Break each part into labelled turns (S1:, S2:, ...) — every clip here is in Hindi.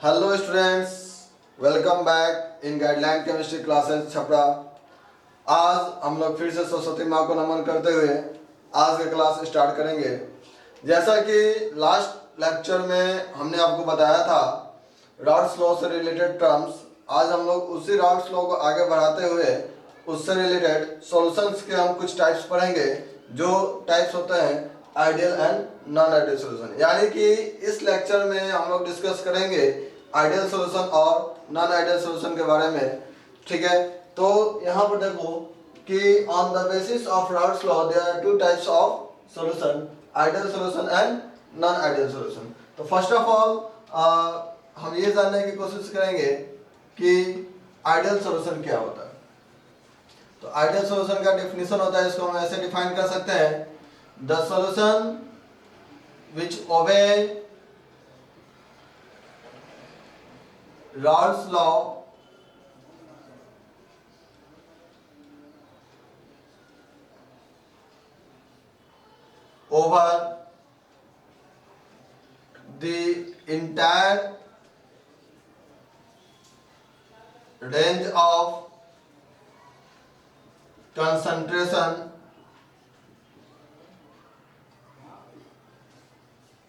S1: Hello students, welcome back in guideline chemistry classes Chhapra. आज हम लोग फिर से सरस्वती माँ को नमन करते हुए आज का क्लास स्टार्ट करेंगे। जैसा कि लास्ट लेक्चर में हमने आपको बताया था रॉड्स लॉ से रिलेटेड टर्म्स, आज हम लोग उसी रॉड्स लॉ को आगे बढ़ाते हुए उससे रिलेटेड सॉल्यूशंस के हम कुछ टाइप्स पढ़ेंगे। जो टाइप्स होते हैं ideal and non ideal solution, यानी कि इस लेक्चर में हम लोग डिस्कस करेंगे आइडियल सॉल्यूशन और नॉन आइडियल सॉल्यूशन के बारे में। ठीक है, तो यहाँ पर देखो कि on the basis of Raoult's law there are two types of solution, ideal solution and non ideal solution. तो फर्स्ट ऑफ ऑल हम ये जानने की कोशिश करेंगे कि आइडियल सॉल्यूशन क्या होता है। तो आइडियल सॉल्यूशन का डेफिनेशन होता है, इसको हम ऐसे डिफाइन कर सकते हैं, the solution which obey Raoult's law over the entire range of concentration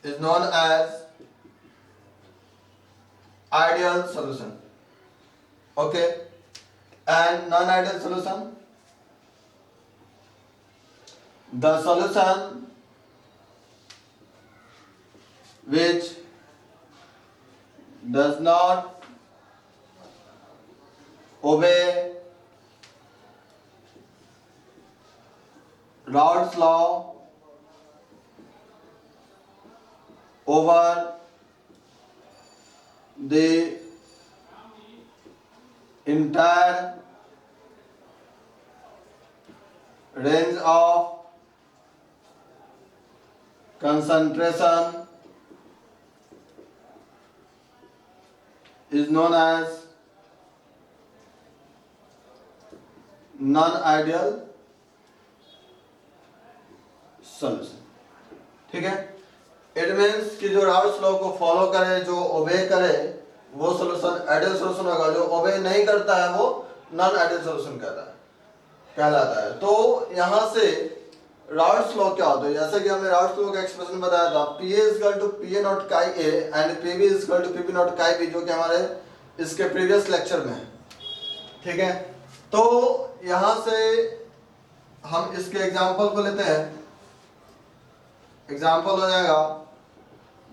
S1: is known as ideal solution. Okay, and non-ideal solution, the solution which does not obey Raoult's law over the entire range of concentration is known as non-ideal solution. ठीक है, इट मीन्स कि जो राउल्ट्स लॉ को फॉलो करे, जो ओबे करे, वो सॉल्यूशन आइडियल सॉल्यूशन होगा। जो ओबे नहीं करता है वो नॉन आइडियल सॉल्यूशन कहलाता है। तो यहाँ से राउल्ट्स लॉ क्या होता है, जैसे कि हमने राउल्ट्स लॉ का एक्सप्रेशन बताया था, Pa equal to Pa not chi A and Pb equal to Pb naught chi B, जो कि हमारे इसके प्रीवियस लेक्चर में है। ठीक है, तो यहाँ से हम इसके एग्जाम्पल को लेते हैं। एग्जाम्पल हो जाएगा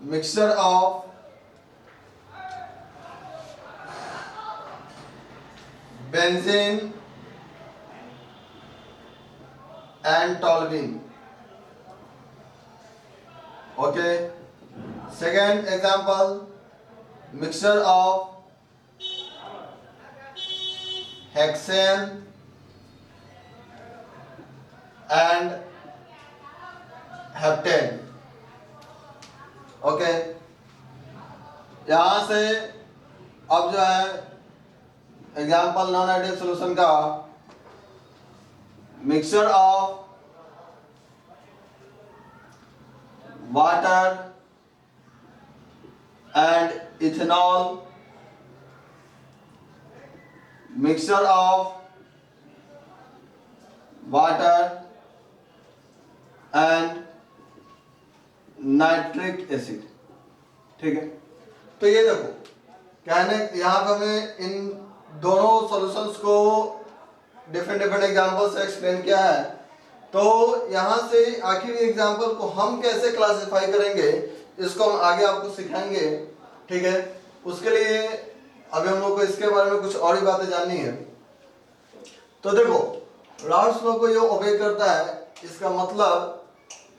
S1: mixture of benzene and toluene. Okay, second example mixture of hexane and heptane. Okay, यहां से अब जो है एग्जाम्पल नॉन आइडियल सॉल्यूशन का, mixture of water and ethanol, mixture of water and nitric acid. ठीक है, तो ये देखो कहने यहाँ पे हमें इन दोनों सॉल्यूशंस को डिफरेंट एग्जांपल से एक्सप्लेन किया है। तो यहाँ से आखिर एग्जांपल को हम कैसे क्लासिफाई करेंगे, इसको हम आगे आपको सिखाएंगे। ठीक है, उसके लिए अभी हम लोग को इसके बारे में कुछ और ही बातें जाननी है। तो देखो राउल्ट्स लॉ को ये ओबे करता है, इसका मतलब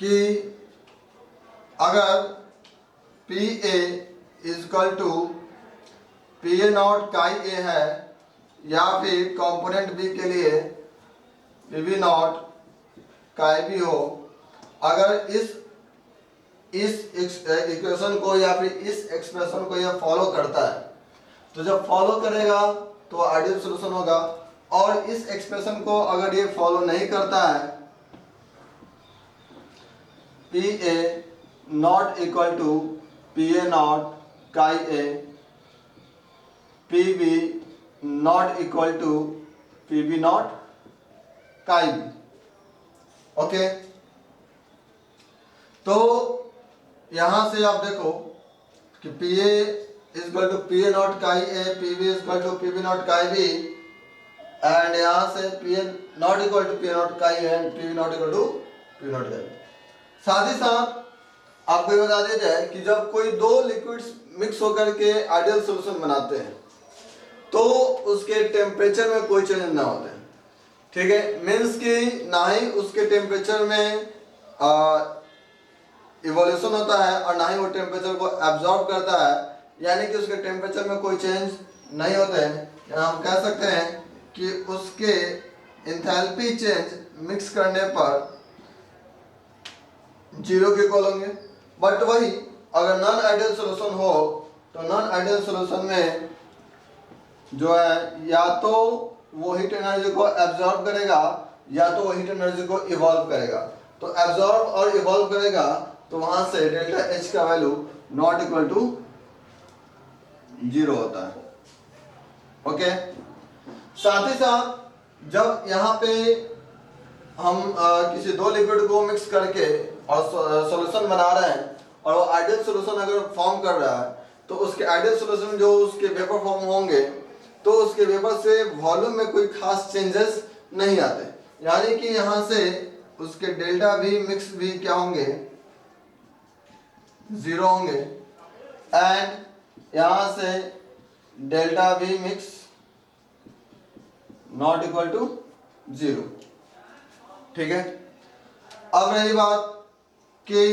S1: कि अगर Pa equal to Pa not chi A है, या फिर कंपोनेंट बी के लिए Pb नॉट काई बी हो, अगर इस इक्वेशन को या फिर इस एक्सप्रेशन को यह फॉलो करता है, तो जब फॉलो करेगा तो आइडियल सॉल्यूशन होगा। और इस एक्सप्रेशन को अगर ये फॉलो नहीं करता है, Pa not equal to Pa not chi A, P B not equal to P B naught chi B. Okay, तो यहां से आप देखो कि P A equal to P A naught chi A, P B equal to P B naught chi B, and यहां से P A not equal to P A naught chi A and P B not equal to P naught chi B. साथ ही साथ आपको ये बता दिया जाए कि जब कोई दो लिक्विड्स मिक्स होकर के आइडियल सॉल्यूशन बनाते हैं तो उसके टेम्परेचर में कोई चेंज ना होते हैं। ठीक है, मीन्स कि ना ही उसके टेम्परेचर में इवोल्यूशन होता है और ना ही वो टेम्परेचर को एब्जॉर्ब करता है, यानी कि उसके टेम्परेचर में कोई चेंज नहीं होते हैं। या हम कह सकते हैं कि उसके एंथैल्पी चेंज मिक्स करने पर 0 के इक्वल होंगे। बट वही अगर नॉन आइडियल सॉल्यूशन हो तो नॉन आइडियल सॉल्यूशन में जो है या तो वो हीट एनर्जी को एब्जॉर्ब करेगा या तो वो हीट एनर्जी को इवॉल्व करेगा। तो एब्जॉर्ब और इवॉल्व करेगा तो वहां से डेल्टा एच का वैल्यू नॉट इक्वल टू 0 होता है। ओके, साथ ही साथ जब यहाँ पे हम किसी दो लिक्विड को मिक्स करके और सॉल्यूशन बना रहे हैं और वो आइडियल सॉल्यूशन अगर फॉर्म कर रहा है तो उसके आइडियल सॉल्यूशन जो उसके वेपर फॉर्म होंगे तो उसके वेपर से वॉल्यूम में कोई खास चेंजेस नहीं आते, यानी कि यहाँ से उसके डेल्टा वी मिक्स भी क्या होंगे 0 होंगे, एंड यहाँ से delta V mix not equal to 0। ठीक है, अब रही बात कि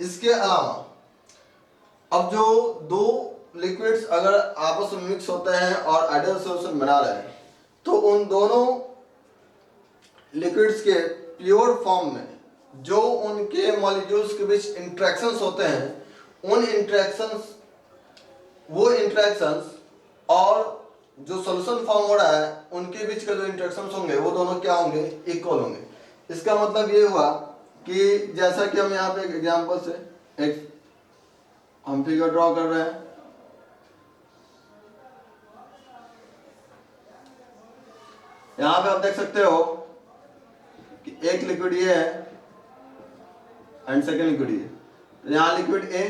S1: इसके अलावा अब जो दो लिक्विड्स अगर आपस में मिक्स होते हैं और आइडियल सॉल्यूशन बना रहे हैं तो उन दोनों लिक्विड्स के प्योर फॉर्म में जो उनके मॉलिक्यूल्स के बीच इंटरेक्शंस होते हैं उन इंटरेक्शंस वो इंटरेक्शंस और जो सॉल्यूशन फॉर्म हो रहा है उनके बीच का जो इंटरेक्शंस होंगे वो दोनों क्या होंगे इक्वल होंगे। इसका मतलब ये हुआ कि जैसा कि हम यहाँ पे एक एग्जांपल से एक हम फिगर ड्रॉ कर रहे हैं। यहाँ पे आप देख सकते हो कि एक लिक्विड ये है एंड सेकेंड लिक्विड ये, तो यहाँ लिक्विड ए,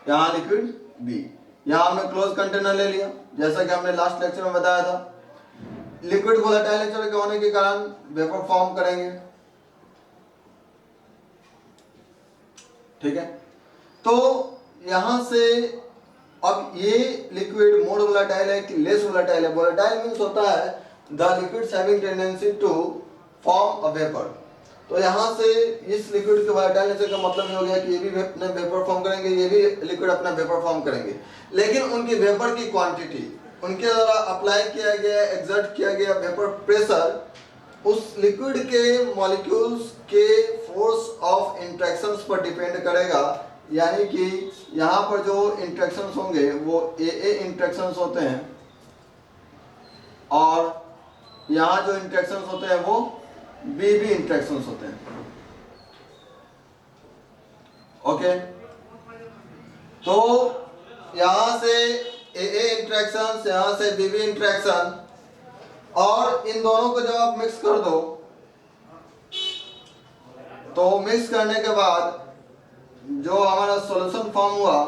S1: यहाँ लिक्विड बी, यहाँ हमने क्लोज कंटेनर ले लिया जैसा कि हमने लास्ट लेक्चर में बताया था। लिक्विड वोलेटाइल नेचर के होने के कारण वेपर फॉर्म करेंगे। ठीक है, तो यहां से अब ये लिक्विड मोर वोलेटाइल है कि लेस वोलेटाइल है। वोलेटाइल मींस होता है the liquids having tendency to form a vapour. तो यहाँ से इस लिक्विड के वोलेटाइल नेचर का मतलब ये हो गया कि ये भी अपना वेपर फॉर्म करेंगे, ये भी लिक्विड अपना वेपर फॉर्म करेंगे, लेकिन उनकी वेपर की क्वांटिटी, उनके द्वारा अप्लाई किया गया एक्सर्ट किया गया वेपर प्रेशर उस लिक्विड के मॉलिक्यूल्स के फोर्स ऑफ इंटरेक्शंस पर डिपेंड करेगा। यानी कि यहाँ पर जो इंटरेक्शंस होंगे वो ए इंटरेक्शंस होते हैं और यहाँ जो इंटरेक्शंस होते हैं वो बी इंटरेक्शंस होते हैं। ओके, तो यहाँ से ए इंटरेक्शंस, यहाँ से बी इंटरेक्शन, और इन दोनों को जब आप मिक्स कर दो तो मिक्स करने के बाद जो हमारा सॉल्यूशन फॉर्म हुआ,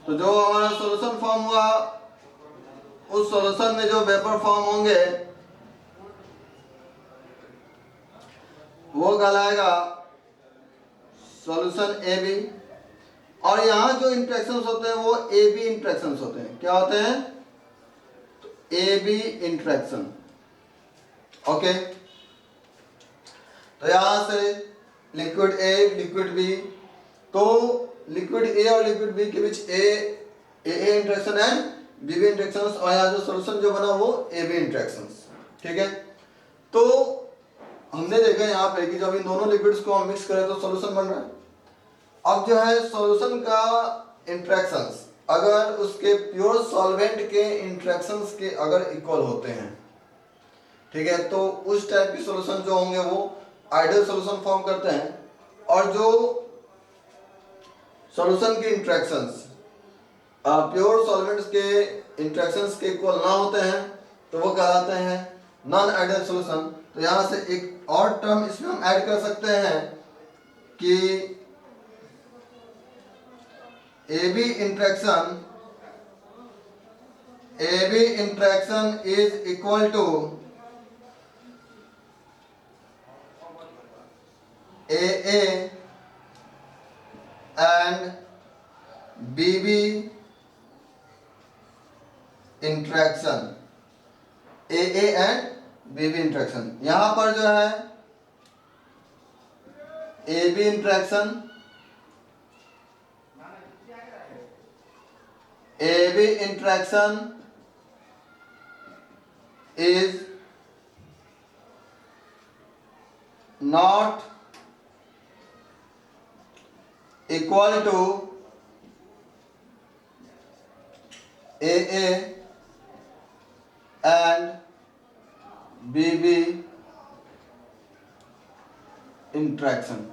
S1: तो जो हमारा सॉल्यूशन फॉर्म हुआ उस सॉल्यूशन में जो वेपर फॉर्म होंगे वो कहलाएगा सॉल्यूशन ए बी, और यहाँ जो इंटरेक्शंस होते हैं वो ए बी इंटरेक्शंस होते हैं। क्या होते हैं? A B interaction. ओके, तो यहां से लिक्विड ए लिक्विड बी, तो लिक्विड ए और लिक्विड बी के बीच ए इंटरेक्शन एंड बी इंटरेक्शंस, और यहाँ जो सॉल्यूशन जो बना वो ए बी इंटरेक्शंस। ठीक है, तो हमने देखा यहाँ पे कि जब इन दोनों लिक्विड्स को हम मिक्स करें तो सॉल्यूशन बन रहा है। अब जो है सॉल्यूशन का इंटरेक्शंस अगर उसके प्योर सॉल्वेंट के इंटरेक्शंस के अगर इक्वल होते हैं, ठीक है, तो उस टाइप की सॉल्यूशन जो होंगे वो आइडियल सॉल्यूशन फॉर्म करते हैं, और जो सॉल्यूशन की इंट्रैक्शंस प्योर सॉल्वेंट्स के इंट्रैक्शंस के इक्वल ना होते हैं तो वो कहलाते हैं नॉन आइडियल सॉल्यूशन। तो यहाँ से एक और टर्म इसमें हम ऐड कर सकते हैं कि AB interaction is equal to AA and BB interaction. AA and BB interaction, यहां पर जो है AB interaction is not equal to AA and BB interaction.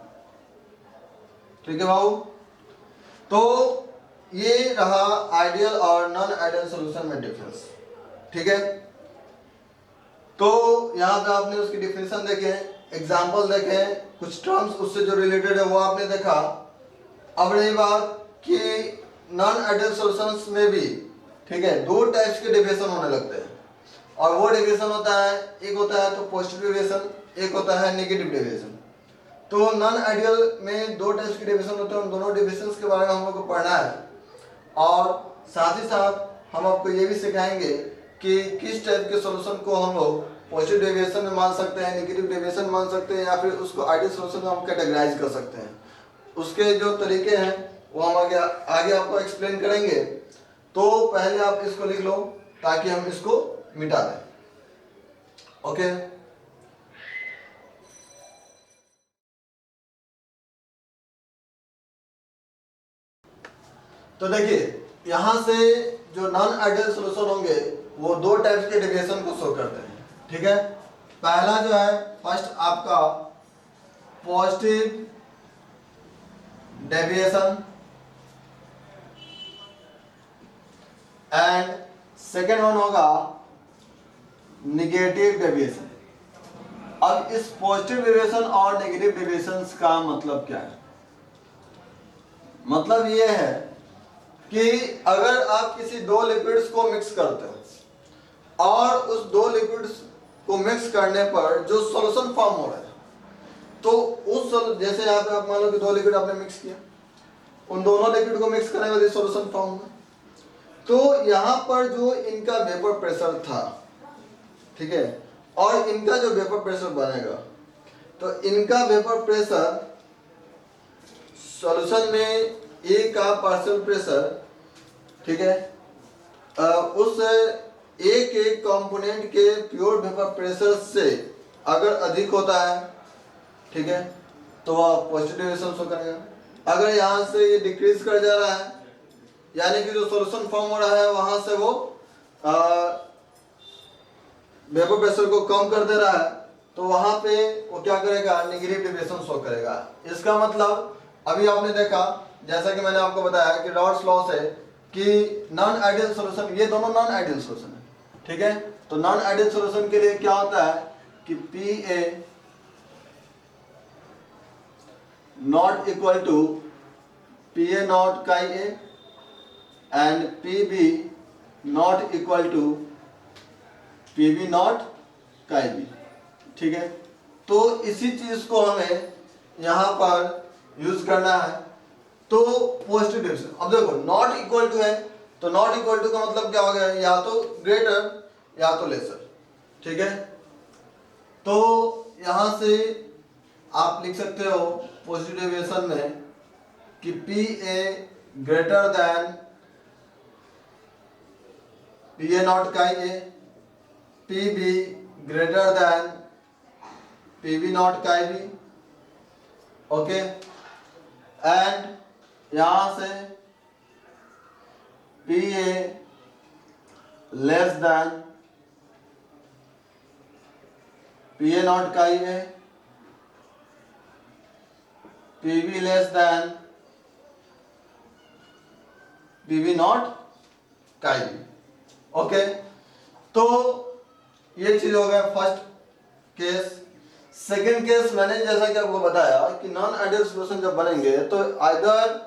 S1: ठीक है भाऊ, तो ये रहा आइडियल और नॉन आइडियल सॉल्यूशन में डिफरेंस। ठीक है, तो यहाँ पे आपने उसकी डिफिनेशन देखे, एग्जांपल देखे, कुछ टर्म्स उससे जो रिलेटेड है वो आपने देखा। अब रही बात कि नॉन आइडियल सॉल्यूशंस में भी ठीक है दो टाइप्स के डेविएशन होने लगते हैं, और वो डेविएशन होता है, एक होता है तो पॉजिटिव डेविएशन, एक होता है नेगेटिव डेविएशन। तो नॉन आइडियल में दो टाइप्स के डेविएशन होते हैं, उन दोनों डेविएशंस के बारे में हम लोग को पढ़ना है, और साथ ही साथ हम आपको ये भी सिखाएंगे कि किस टाइप के सॉल्यूशन को हम लोग पॉजिटिव डेविएशन में मान सकते हैं, नेगेटिव डेविएशन मान सकते हैं, या फिर उसको आइडियल सॉल्यूशन में हम कैटेगराइज कर सकते हैं। उसके जो तरीके हैं वो हम आगे आपको एक्सप्लेन करेंगे। तो पहले आप इसको लिख लो ताकि हम इसको मिटा दें। ओके, तो देखिए यहां से जो नॉन आइडियल सॉल्यूशन होंगे वो दो टाइप्स के डेविएशन को शो करते हैं। ठीक है, पहला जो है फर्स्ट आपका positive deviation and second one होगा नेगेटिव डेविएशन। अब इस पॉजिटिव डेविएशन और नेगेटिव डेविएशन का मतलब क्या है? मतलब ये है कि अगर आप किसी दो लिक्विड्स को मिक्स करते हो और उस दो लिक्विड्स को मिक्स करने पर जो सॉल्यूशन फॉर्म हो रहा है, तो उस जैसे यहाँ पे आप मान लो कि दो लिक्विड आपने मिक्स किया, उन दोनों लिक्विड को मिक्स करने वाले सॉल्यूशन फॉर्म हुआ, तो यहाँ पर जो इनका वेपर प्रेशर था, ठीक है, और इनका जो वेपर प्रेशर बनेगा, तो इनका वेपर प्रेशर सॉल्यूशन में ए का पार्शियल प्रेशर, ठीक है, उस ए के कंपोनेंट के प्योर वेपर प्रेशर से अगर अधिक होता है, ठीक है, तो वह पॉजिटिव डेविएशन शो करेगा। अगर यहाँ से ये डिक्रीज कर जा रहा है, यानी कि जो सॉल्यूशन फॉर्म हो रहा है वहां से वो वेपर प्रेशर को कम कर दे रहा है, तो वहां पे वो क्या करेगा, नेगेटिव डेविएशन शो करेगा। इसका मतलब अभी आपने देखा, जैसा कि मैंने आपको बताया कि रॉड्स लॉ से कि नॉन आइडियल सॉल्यूशन, ये दोनों नॉन आइडियल सॉल्यूशन है, ठीक है। तो नॉन आइडियल सॉल्यूशन के लिए क्या होता है कि Pa not equal to Pa not chi A and Pb not equal to Pb naught chi B, ठीक है। तो इसी चीज को हमें यहाँ पर यूज करना है। तो पॉजिटिव डेविएशन, अब देखो नॉट इक्वल टू है, तो नॉट इक्वल टू का मतलब क्या हो गया, या तो ग्रेटर या तो लेसर, ठीक है। तो यहां से आप लिख सकते हो पॉजिटिव डेविएशन में कि Pa greater than Pa not chi A, Pb greater than Pb naught chi B, okay. And यहां से Pa less than Pa not chi A, Pb less than PV not का IV। ओके, तो ये चीज हो गया फर्स्ट केस। सेकेंड केस मैंने जैसा कि आपको बताया कि नॉन आइडियल सॉल्यूशन जब बनेंगे तो आइदर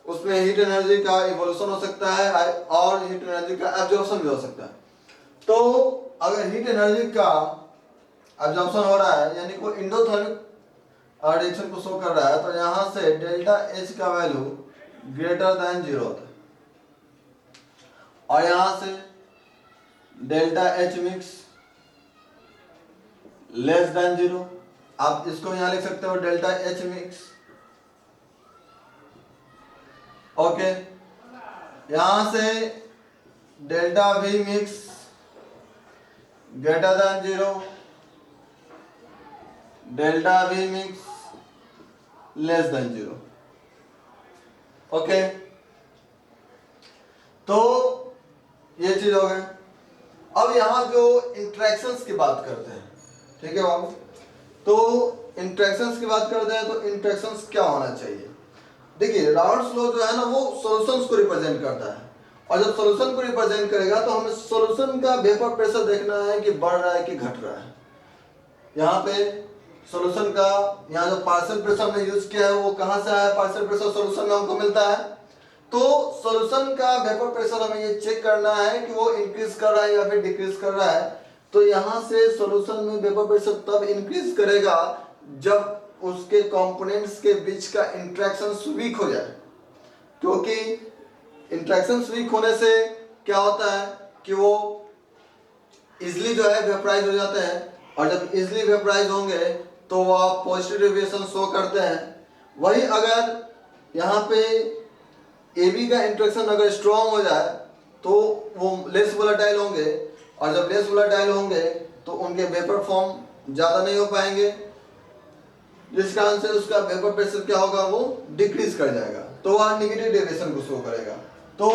S1: उसमें हीट एनर्जी का इवोल्यूशन हो सकता है और हीट एनर्जी का एब्जॉर्प्शन भी हो सकता है। तो अगर हीट एनर्जी का एब्जॉर्प्शन हो रहा है यानी कोई इंडोथर्मिक रिएक्शन को शो कर रहा है, तो यहां से डेल्टा एच का वैल्यू ग्रेटर देन 0 होता है और यहां से delta H mix less than 0। आप इसको यहां लिख सकते हो डेल्टा एच मिक्स। ओके, यहां से delta V mix greater than 0, delta V mix less than 0। Okay, तो ये चीज हो गई। अब यहां जो इंटरेक्शंस की बात करते हैं, ठीक है बाबू, तो इंटरेक्शंस की बात करते हैं तो इंटरेक्शंस क्या होना चाहिए। देखिए राउल्ट्स लॉ जो है ना वो सॉल्यूशंस को रिप्रेजेंट करता है और जब सॉल्यूशन को रिप्रेजेंट करेगा तो हमें सॉल्यूशन का वेपर प्रेशर देखना है कि बढ़ रहा है कि घट रहा है। यहाँ पे सॉल्यूशन का यहाँ जो पार्शियल प्रेशर हमने यूज किया है वो कहाँ से आया, पार्शियल प्रेशर सॉल्यूशन में हमको मिलता है। तो सॉल्यूशन का वेपर प्रेशर हमें ये चेक करना है कि वो इंक्रीज कर रहा है या फिर डिक्रीज कर रहा है। तो यहाँ से सॉल्यूशन में वेपर प्रेशर तब इंक्रीज करेगा जब उसके कंपोनेंट्स के बीच का इंटरेक्शन वीक हो जाए, क्योंकि इंटरेक्शन वीक होने से क्या होता है कि वो इजिली जो है वेपराइज हो जाते हैं और जब इजिली वेपराइज होंगे तो वह पॉजिटिव डेविएशन शो करते हैं। वही अगर यहाँ पे AB का इंटरेक्शन अगर स्ट्रॉन्ग हो जाए तो वो लेस वोलेटाइल होंगे और जब लेस वोलेटाइल होंगे तो उनके वेपर फॉर्म ज़्यादा नहीं हो पाएंगे, जिस कारण से उसका वेपर प्रेशर क्या होगा वो डिक्रीज कर जाएगा, तो वह नेगेटिव डेविएशन को शो करेगा। तो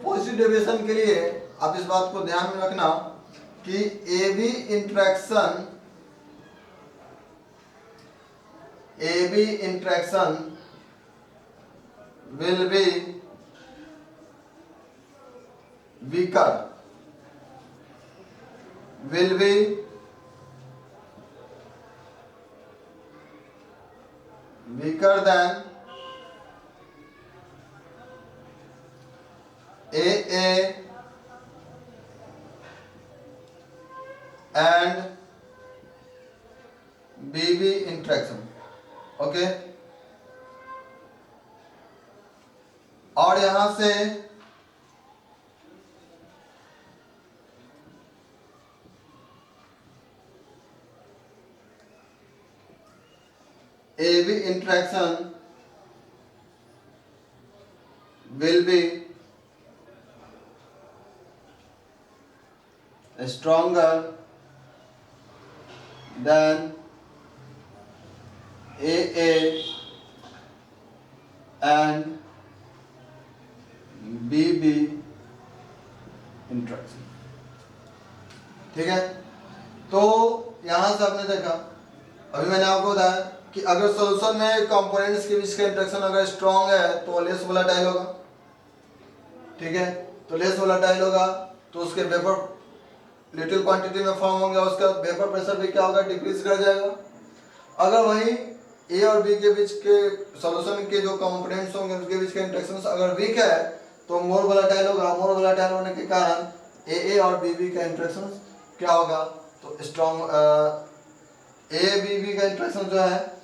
S1: पॉजिटिव डेविएशन के लिए आप इस बात को ध्यान में रखना कि AB interaction will be weaker than AA and BB interaction। Okay, और यहां से AB interaction will be stronger than AA and BB interaction. ठीक है, तो यहां से आपने देखा, अभी मैंने आपको बताया कि अगर सॉल्यूशन में कंपोनेंट्स के बीच का इंट्रैक्शन अगर स्ट्रॉन्ग है तो लेस वोलेटाइल होगा। ठीक है, तो लेस वोलेटाइल होगा तो उसके वेपर लिटिल क्वांटिटी में फॉर्म होंगे, उसका वेपर प्रेशर भी क्या होगा, डिक्रीज कर जाएगा। अगर वही ए और बी के बीच के सॉल्यूशन के जो कंपोनेंट्स होंगे उसके बीच के इंटरेक्शंस अगर वीक है तो मोर वोलेटाइल होगा। मोर वोलेटाइल होने के कारण ए और बी का इंटरेक्शन क्या होगा, तो स्ट्रॉन्ग ए बी का इंटरेक्शन जो है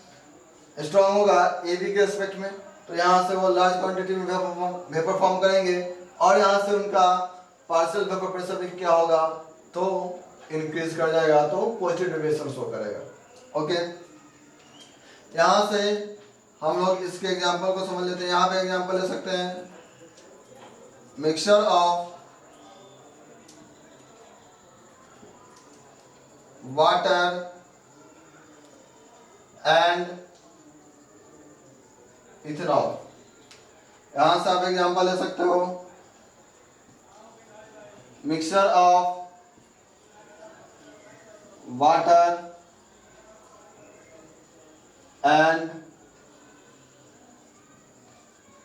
S1: स्ट्रॉन्ग होगा ए बी के रिस्पेक्ट में, तो यहाँ से वो लार्ज क्वांटिटी में वेपर फॉर्म करेंगे और यहाँ से उनका पार्शियल वेपर प्रेशर भी क्या होगा, तो इंक्रीज कर जाएगा, तो पॉजिटिव डेविएशन शो करेगा। ओके, यहाँ से हम लोग इसके एग्जांपल को समझ लेते हैं। यहाँ पे एग्जांपल ले सकते हैं, mixture of water and ethanol. यहाँ से आप एग्जांपल ले सकते हो, mixture of water and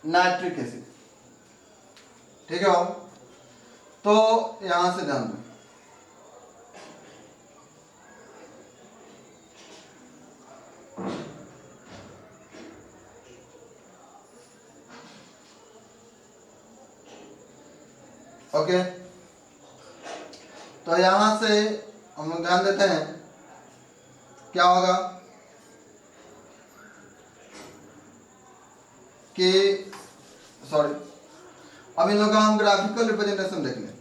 S1: nitric acid. ठीक है बाबू। तो यहां से ध्यान दो, ओके। तो यहां से हम लोग ध्यान देते हैं क्या होगा कि सॉरी, अब इन लोगों का हम ग्राफिकल रिप्रेजेंटेशन देख लें।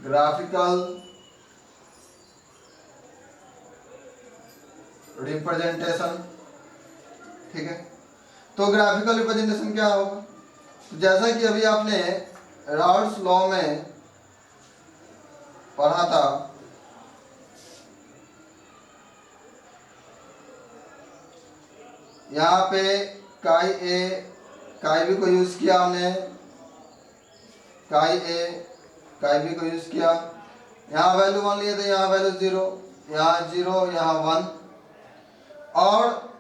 S1: ग्राफिकल रिप्रेजेंटेशन, ठीक है। तो ग्राफिकल रिप्रेजेंटेशन क्या होगा, तो जैसा कि अभी आपने रॉल्स लॉ में पढ़ा था, यहाँ पे काई ए काई बी को यूज किया हमने, काई ए काई बी को यूज किया। यहाँ वैल्यू 1 लिए थे, यहाँ वैल्यू 0, यहाँ 0, यहाँ 1, और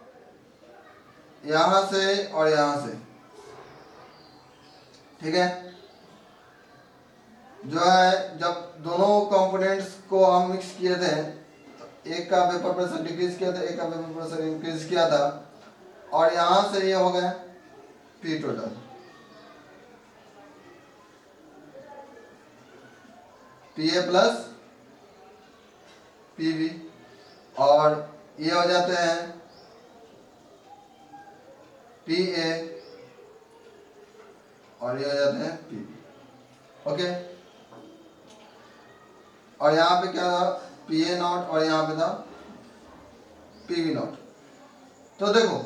S1: यहाँ से और यहाँ से, ठीक है। जो है जब दोनों कंपोनेंट्स को हम मिक्स किए थे, तो एक का वेपर प्रेशर डिक्रीज किया था, एक का वेपर प्रेशर इंक्रीज किया था, और यहां से ये हो गया P total, P A plus P B, और ये हो जाते हैं पी ए, और ये हो जाते हैं पी बी, ओके। और यहाँ पे क्या था, पी ए नॉट, और यहाँ पे था पी बी नॉट। तो देखो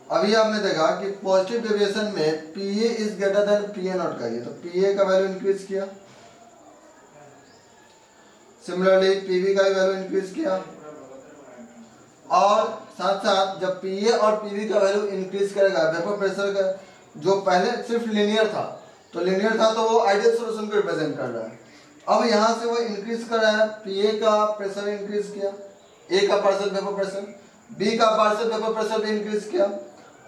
S1: अभी आपने देखा कि पॉजिटिव डेविएशन में P A is greater than P A not का, ये तो पी ए का वैल्यू इंक्रीज किया, सिमिलरली पी बी का भी वैल्यू इंक्रीज किया, और साथ साथ जब पी ए और पी बी का वैल्यू इंक्रीज करेगा, वेपर प्रेशर का जो पहले सिर्फ लिनियर था, तो लिनियर था तो वो आइडियल सॉल्यूशन को रिप्रेजेंट कर रहा है। अब यहाँ से वो इंक्रीज कर रहा है, पी ए का प्रेशर इंक्रीज किया, ए का पार्शियल वेपर प्रेशर, बी का पार्शियल वेपर प्रेशर भी इंक्रीज किया,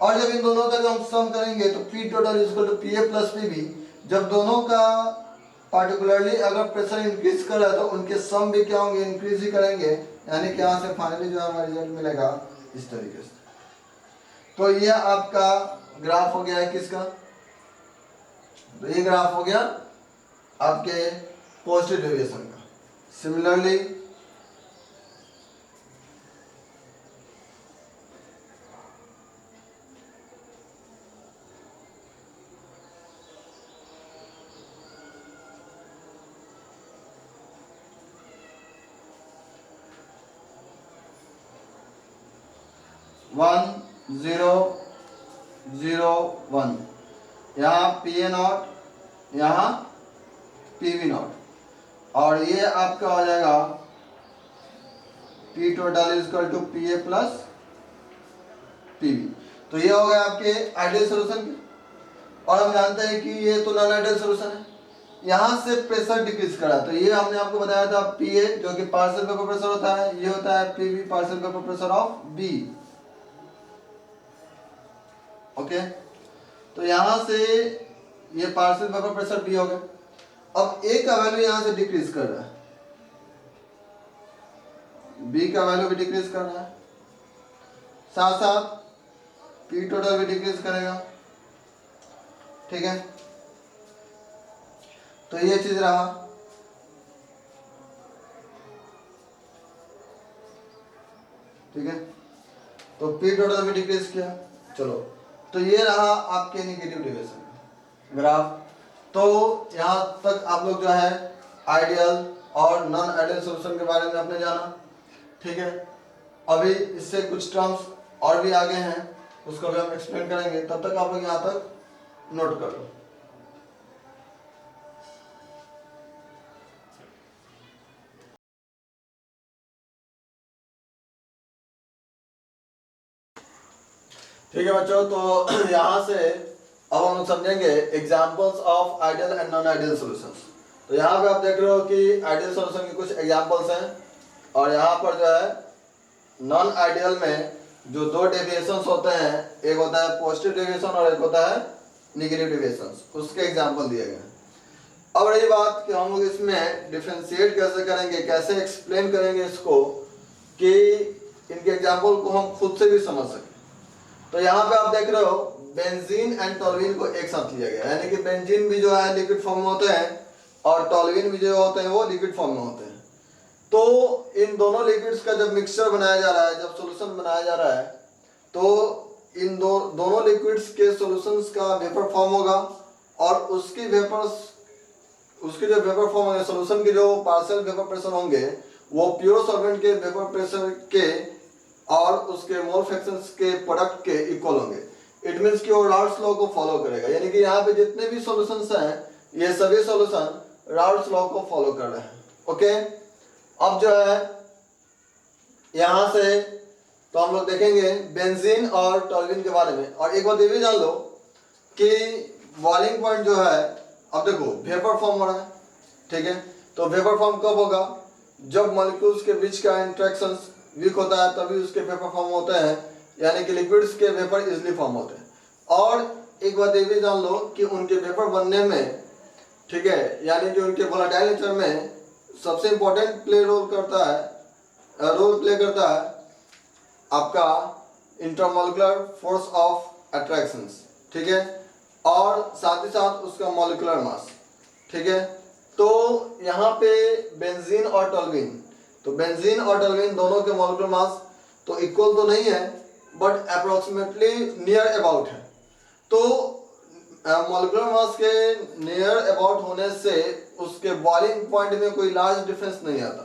S1: और जब इन दोनों का जब हम सम करेंगे तो P total is equal to P A plus P B. जब दोनों का पार्टिकुलरली अगर प्रेशर इंक्रीज कर रहा है तो उनके सम भी क्या होंगे, इंक्रीज ही करेंगे, यानी कि यहाँ से फाइनली जो हमारा रिजल्ट मिलेगा इस तरीके से। तो ये आपका ग्राफ हो गया है किसका, तो ये ग्राफ हो गया आपके पॉजिटिव डेविएशन का। Similarly one zero zero one, यहाँ पी ए नॉट, यहाँ पी वी नॉट, और ये आपका हो जाएगा P total is equal to P A plus P V. तो ये हो गया आपके आइडियल सॉल्यूशन, और हम जानते हैं कि ये तो नॉन आइडियल सॉल्यूशन है। यहाँ से प्रेशर डिक्रीज करा, तो ये हमने आपको बताया था पी ए जो कि पार्शियल वेपर प्रेशर होता है, ये होता है P V partial vapour pressure of B, okay. तो यहाँ से ये पार्शियल वेपर प्रेशर बी हो गया। अब ए का वैल्यू यहाँ से डिक्रीज कर रहा है, बी का वैल्यू भी डिक्रीज कर रहा है, साथ साथ पी टोटल भी डिक्रीज करेगा, ठीक है। तो ये चीज रहा, ठीक है। तो पी टोटल भी डिक्रीज किया, चलो। तो ये रहा आपके नेगेटिव डेविएशन ग्राफ। तो यहाँ तक आप लोग जो है आइडियल और नॉन आइडियल सॉल्यूशन के बारे में आपने जाना, ठीक है। अभी इससे कुछ टर्म्स और भी आगे हैं, उसको भी हम एक्सप्लेन करेंगे, तब तक आप लोग यहाँ तक नोट कर लो। ठीक है बच्चों, तो यहाँ से अब हम समझेंगे examples of ideal and non ideal solutions. तो यहाँ पे आप देख रहे हो कि आइडियल सॉल्यूशन के कुछ एग्जांपल्स हैं, और यहाँ पर जो है नॉन आइडियल में जो दो डेविएशंस होते हैं, एक होता है पॉजिटिव डेविएशन और एक होता है नेगेटिव डेविएशंस, उसके एग्जांपल दिए गए। अब रही बात कि हम लोग इसमें डिफरेंशिएट कैसे करेंगे, कैसे एक्सप्लेन करेंगे इसको कि इनके एग्जांपल को हम खुद से भी समझ सकें। तो यहाँ पे आप देख रहे हो बेंजीन एंड टोल्यूइन को एक साथ लिया गया, यानी कि बेंजीन भी जो है लिक्विड फॉर्म में होते हैं और टोल्यूइन भी जो होते हैं वो लिक्विड फॉर्म में होते हैं। तो इन दोनों लिक्विड्स का जब मिक्सचर बनाया जा रहा है, जब सॉल्यूशन बनाया जा रहा है, तो इन दोनों लिक्विड्स के सॉल्यूशंस का वेपर फॉर्म होगा और उसके जो वेपर फॉर्म होंगे, सॉल्यूशन के जो पार्शियल वेपर प्रेशर होंगे वो प्योर सॉल्वेंट के वेपर प्रेशर के और उसके मोल फ्रैक्शंस के प्रोडक्ट के इक्वल होंगे। इट मींस कि वो राउल्ट्स लॉ को फॉलो करेगा, यानी कि यहाँ पे जितने भी सॉल्यूशंस हैं ये सभी सॉल्यूशन राउल्ट्स लॉ को फॉलो कर रहे हैं। ओके, अब जो है यहाँ से तो हम लोग देखेंगे बेंजीन और टोल्यूइन के बारे में। और एक बात ये भी जान लो कि बॉइलिंग पॉइंट जो है, अब देखो वेपर फॉर्म हो रहा है, ठीक है, तो वेपर फॉर्म कब होगा, जब मॉलिक्यूल्स के बीच का इंटरेक्शंस वीक होता है तभी उसके वेपर फॉर्म होते हैं, यानी कि लिक्विड्स के वेपर इजिली फॉर्म होते हैं। और एक बात ये भी जान लो कि उनके वेपर बनने में, ठीक है, यानी कि उनके वोलेटाइल नेचर में सबसे इंपॉर्टेंट रोल प्ले करता है आपका इंटरमोलिकुलर फोर्स ऑफ अट्रैक्शंस, ठीक है, और साथ ही साथ उसका मॉलिक्यूलर मास, ठीक है। तो यहाँ पे बेंजीन और टोल्यूइन, तो बेंजीन और टोल्यूइन दोनों के मॉलिक्यूलर मास तो इक्वल तो नहीं है बट अप्रोक्सीमेटली नियर अबाउट है। तो मॉलिक्यूलर मास के नियर अबाउट होने से उसके बॉइलिंग पॉइंट में कोई लार्ज डिफरेंस नहीं आता।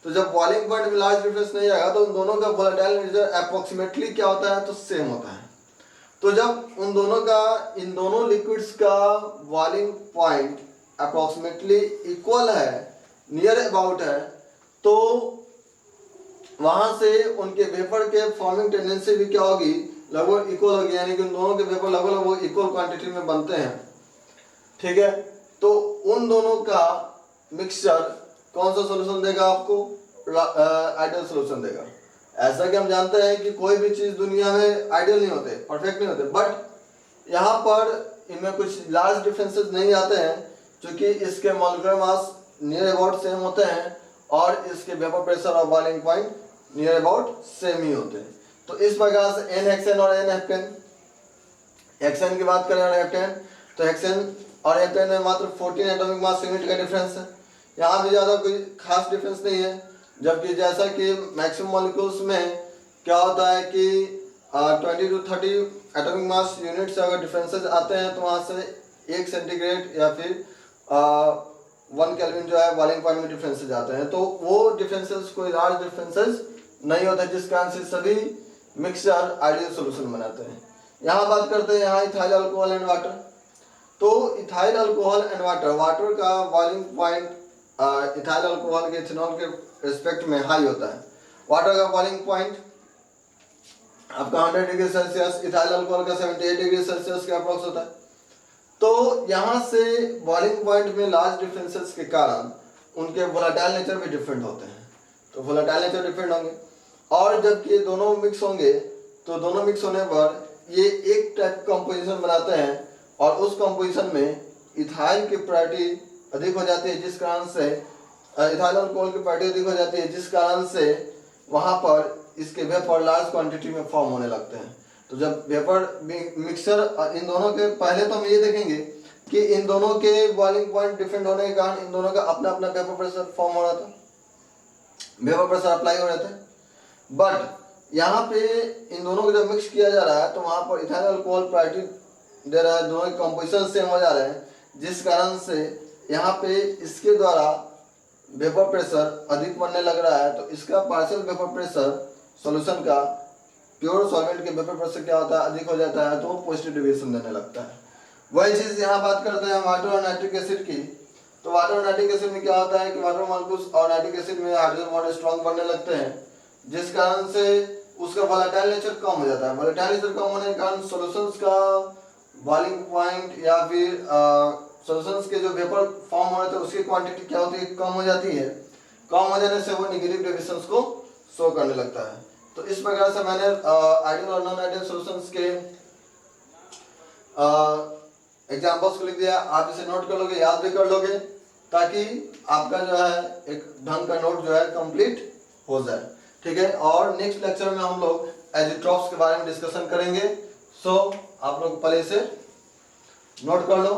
S1: तो जब बॉइलिंग पॉइंट में लार्ज डिफरेंस नहीं आएगा तो उन दोनों का वोलेटाइल नेचर अप्रोक्सीमेटली क्या होता है, तो सेम होता है। तो जब इन दोनों लिक्विड्स का बॉइलिंग पॉइंट अप्रोक्सीमेटली इक्वल है, नियर अबाउट है, तो वहां से उनके वेपर के फॉर्मिंग टेंडेंसी भी क्या होगी, लगभग इक्वल होगी, यानी कि उन दोनों के वेपर लगभग इक्वल क्वांटिटी में बनते हैं, ठीक है। तो उन दोनों का मिक्सचर कौन सा सॉल्यूशन देगा आपको, आइडियल सॉल्यूशन देगा। ऐसा कि हम जानते हैं कि कोई भी चीज दुनिया में आइडियल नहीं होते, परफेक्ट नहीं होते, बट यहाँ पर इनमें कुछ लार्ज डिफरेंसेस नहीं आते हैं क्योंकि इसके molecular mass near about same होते हैं और इसके वेपर प्रेशर और boiling point near about same ही होते हैं। तो इस प्रकार से एन हेक्सेन और एन हेप्टेन, हेक्सेन की बात करें और हेप्टेन, तो हेक्सेन और हेप्टेन में मात्र 14 एटॉमिक मास यूनिट का डिफरेंस है, यहाँ भी ज़्यादा कोई खास डिफरेंस नहीं है। जबकि जैसा कि मैक्सिमम मॉलिक्यूल्स में क्या होता है कि 20 to 30 एटॉमिक मास यूनिट से अगर डिफरेंसेस आते हैं तो वहाँ से 1 सेंटीग्रेड या फिर 1 केल्विन जो है बॉइलिंग पॉइंट में डिफरेंसेस आते हैं। तो वो डिफरेंसेस कोई लार्ज डिफरेंसेस नहीं होते, जिस कारण से सभी मिक्सचर आइडियल सोल्यूशन बनाते हैं। यहाँ बात करते हैं यहाँ इथाइल अल्कोहल एंड वाटर। तो इथाइल अल्कोहल एंड वाटर का बॉइलिंग पॉइंट इथाइल अल्कोहल के इथेनॉल के रिस्पेक्ट में हाई होता है। वाटर का बॉइलिंग पॉइंट आपका 100 डिग्री सेल्सियस, इथाइल अल्कोहल का 78 डिग्री सेल्सियस के अप्रॉक्स होता है। तो यहाँ से बॉइलिंग पॉइंट में लार्ज डिफरेंसेस के कारण उनके वोलेटाइल नेचर भी डिफरेंट होते हैं, तो वोलेटाइल नेचर डिफरेंट होंगे। और जब ये दोनों मिक्स होंगे तो दोनों मिक्स होने पर ये एक टाइप कंपोजिशन बनाते हैं और उस कंपोजिशन में इथाइल की प्रायोरिटी अधिक हो जाती है, जिस कारण से इथाइल अल्कोहल की प्रायोरिटी अधिक हो जाती है, जिस कारण से वहाँ पर इसके वेपर लार्ज क्वांटिटी में फॉर्म होने लगते हैं। तो जब वेपर मिक्सर इन दोनों के, पहले तो हम ये देखेंगे कि इन दोनों के बॉइलिंग पॉइंट डिफरेंट होने के कारण इन दोनों का अपना अपना वेपर प्रेशर फॉर्म हो रहा था, वेपर प्रेशर अप्लाई हो रहे थे। बट यहाँ पे इन दोनों को जब मिक्स किया जा रहा है तो वहाँ पर इथाइल अल्कोहल प्रायोरिटी दे रहा है, दोनों के कंपोजिशन सेम हो जा रहे हैं, जिस कारण से यहाँ पे इसके द्वारा वेपर प्रेशर अधिक बनने लग रहा है। तो इसका पार्शियल वेपर प्रेशर सॉल्यूशन का प्योर सॉल्वेंट के वेपर प्रेशर क्या होता है, अधिक हो जाता है, तो वो पॉजिटिव डेविएशन देने लगता है। वही चीज़ यहाँ बात करते हैं वाटर और नाइट्रिक एसिड की। तो वाटर और नाइट्रिक एसिड में क्या होता है कि वाटर मॉलिक्यूल्स और नाइट्रिक एसिड में हाइड्रोजन बॉन्ड स्ट्रॉन्ग बनने लगते हैं, जिस कारण से उसका वोलेटाइल नेचर कम हो जाता है। वोलेटाइल नेचर कम होने के कारण सॉल्यूशंस का बॉइलिंग पॉइंट या फिर सॉल्यूशंस के जो वेपर फॉर्म हो रहे थे उसकी क्वांटिटी क्या होती है, कम हो जाती है। कम हो जाने से वो नेगेटिव डेविएशंस को शो करने लगता है। तो इस प्रकार से मैंने आइडियल और नॉन आइडियल सॉल्यूशंस के एग्जांपल्स को लिख दिया। आप इसे नोट कर लोगे, याद भी कर लोगे, ताकि आपका जो है एक ढंग का नोट जो है कंप्लीट हो जाए। ठीक है, और नेक्स्ट लेक्चर में हम लोग एजिट्रॉप्स के बारे में डिस्कशन करेंगे। सो आप लोग पहले इसे नोट कर लो।